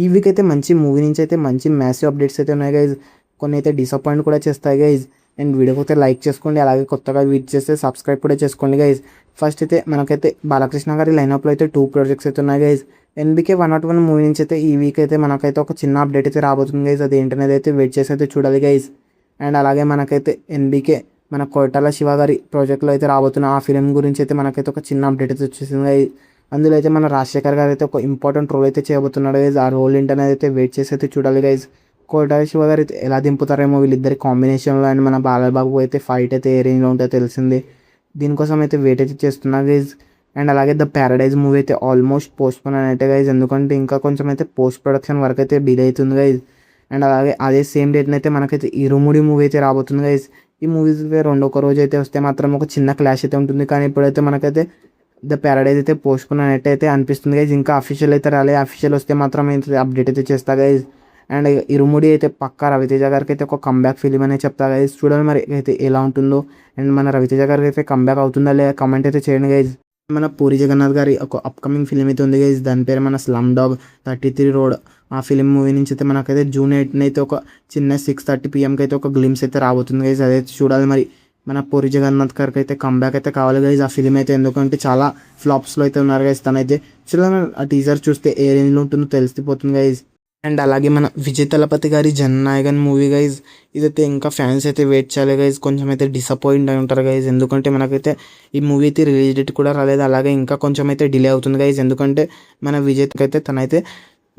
ఈ వీక్ అయితే మంచి మూవీ నుంచి అయితే మంచి మ్యాసివ్ అప్డేట్స్ అయితే ఉన్నాయి గైజ్. కొన్ని అయితే డిసప్పాయింట్ కూడా చేస్తాయి గైజ్. అండ్ వీడియోకి అయితే లైక్ చేసుకోండి, అలాగే కొత్తగా విజిట్ చేస్తే సబ్స్క్రైబ్ కూడా చేసుకోండి గైజ్. ఫస్ట్ అయితే మనకైతే బాలకృష్ణ గారి లైనప్లో అయితే 2 ప్రాజెక్ట్స్ అయితే ఉన్నాయి గైజ్. ఎన్బికే 101 మూవీ నుంచి అయితే ఈ వీక్ అయితే మనకైతే ఒక చిన్న అప్డేట్ అయితే రాబోతుంది గైజ్. అది ఏంటనేది అయితే వెయిట్ చేసి అయితే చూడాలి గైజ్. అండ్ అలాగే మనకైతే ఎన్బికే మన కొరటాల శివ గారి ప్రాజెక్ట్లో అయితే రాబోతున్న ఆ ఫిలిం గురించి అయితే మనకైతే ఒక చిన్న అప్డేట్ అయితే వచ్చేసింది గైజ్. అందులో అయితే మన రాజశేఖర్ గారు అయితే ఒక ఇంపార్టెంట్ రోల్ అయితే చేయబోతున్నాడు గైజ్. ఆ రోల్ ఏంటనేది అయితే వెయిట్ చేసి అయితే చూడాలి గైజ్. కొరటాల శివ గారు అయితే ఎలా దింపుతారేమో వీళ్ళిద్దరి కాంబినేషన్లో. అండ్ మన బాలబాబు అయితే ఫైట్ అయితే ఏ రేంజ్లో ఉంటుందో తెలిసింది. దీనికోసం అయితే వెయిట్ అయితే చేస్తున్నా గైజ్. అండ్ అలాగే ద ప్యారడైజ్ మూవీ అయితే ఆల్మోస్ట్ పోస్ట్ పోన్ అని అయితే గైజ్, ఎందుకంటే ఇంకా కొంచెం అయితే పోస్ట్ ప్రొడక్షన్ వర్క్ అయితే డిలే అవుతుంది గైజ్. అండ్ అలాగే అదే సేమ్ డేట్ని అయితే మనకైతే ఇరుముడి మూవీ అయితే రాబోతుంది గైజ్. ఈ మూవీస్ ఒక రోజు అయితే వస్తే మాత్రం ఒక చిన్న క్లాష్ అయితే ఉంటుంది, కానీ ఇప్పుడైతే మనకైతే ద ప్యారడైజ్ అయితే పోస్ట్ పోన్ అన్నట్టు అయితే అనిపిస్తుంది గైజ్. ఇంకా అఫీషియల్ అయితే రాలేదు, అఫీషియల్ వస్తే మాత్రం అయితే అప్డేట్ అయితే చేస్తా గైజ్. అండ్ ఇరుముడి అయితే పక్కా రవితేజ గారికి అయితే ఒక కంబ్యాక్ ఫిలిం అనే చెప్తా గైజ్. చూడాలి మరి అయితే ఎలా ఉంటుందో. అండ్ మన రవితేజ గారికి అయితే కంబ్యాక్ అవుతుందా లేదా కమెంట్ అయితే చేయండి గైజ్. మన పూరి జగన్నాథ్ గారి ఒక అప్కమింగ్ ఫిలిం అయితే ఉంది గైజ్. దాని పేరు మన స్లమ్ డాగ్ 33 రోడ్. ఆ ఫిలిం మూవీ నుంచి అయితే మనకైతే June 8 అయితే ఒక చిన్న 6:30 PMకి అయితే ఒక గ్లిమ్స్ అయితే రాబోతుంది గైజ్. అదైతే చూడాలి మరి. మన పూరి జగన్నాథ్ గారికి అయితే కంబ్యాక్ అయితే కావాలి గైజ్ ఆ ఫిలిం అయితే, ఎందుకంటే చాలా ఫ్లాప్స్లో అయితే ఉన్నారు గైజ్ తనైతే. చూడాలి ఆ టీజర్ చూస్తే ఏ రేంజ్లో ఉంటుందో తెలిసిపోతుంది గైజ్. అండ్ అలాగే మన విజయ్ తలపతి గారి జననాయకన్ మూవీ గైజ్. ఇదైతే ఇంకా ఫ్యాన్స్ అయితే వెయిట్ చేయాలి గైజ్. కొంచెం అయితే డిసప్పాయింట్ అయి ఉంటారు గైజ్, ఎందుకంటే మనకైతే ఈ మూవీ అయితే రిలీజ్ డేట్ కూడా రాలేదు. అలాగే ఇంకా కొంచెం అయితే డిలే అవుతుంది గైజ్, ఎందుకంటే మన విజయ్కి అయితే తనైతే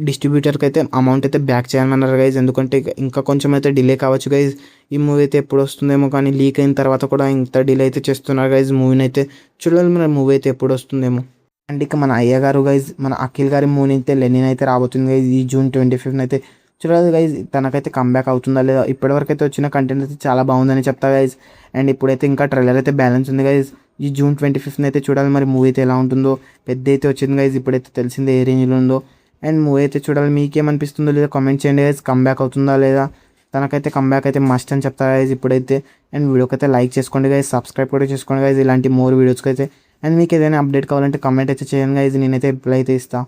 డిస్ట్రిబ్యూటర్కి అయితే అమౌంట్ అయితే బ్యాక్ చేయమన్నారు గైజ్. ఎందుకంటే ఇంకా కొంచెం అయితే డిలే కావచ్చు గైజ్. ఈ మూవీ అయితే ఎప్పుడు వస్తుందేమో, కానీ లీక్ అయిన తర్వాత కూడా ఇంత డిలే అయితే చేస్తున్నారు గైజ్ మూవీని అయితే. చూడాలి మన మూవీ అయితే ఎప్పుడు వస్తుందేమో. అండ్ ఇక మన అయ్య గారు గైజ్, మన అఖిల్ గారి మూవీ అయితే లెనిన్ అయితే రాబోతుంది గైజ్ ఈ June 25 అయితే. చూడాలి గైజ్ తనకైతే కంబ్యాక్ అవుతుందా లేదా. ఇప్పటివరకు అయితే వచ్చిన కంటెంట్ అయితే చాలా బాగుందని చెప్తా గైజ్. అండ్ ఇప్పుడైతే ఇంకా ట్రైలర్ అయితే బ్యాలెన్స్ ఉంది గైజ్. ఈ June 25 అయితే చూడాలి మరి మూవీ అయితే ఎలా ఉంటుందో. పెద్ద అయితే వచ్చింది గైజ్, ఇప్పుడైతే తెలిసిందే ఏ రేంజ్లో ఉందో. అండ్ మూవీ అయితే చూడాలి, మీకేమనిపిస్తుందో లేదా కామెంట్ చేయండి గైజ్. కంబ్యాక్ అవుతుందా లేదా. తనకైతే కంబ్యాక్ అయితే మస్ట్ అని చెప్తా గైజ్ ఇప్పుడైతే. అండ్ వీడియోకి అయితే లైక్ చేసుకోండి గైజ్, సబ్స్క్రైబ్ కూడా చేసుకోండి గైజ్ ఇలాంటి మోర్ వీడియోస్కి అయితే. అండ్ మీకు ఏదైనా అప్డేట్ కావాలంటే కమెంట్ అయితే చేయండి గైజ్, నేనైతే రిప్లై అయితే ఇస్తాను.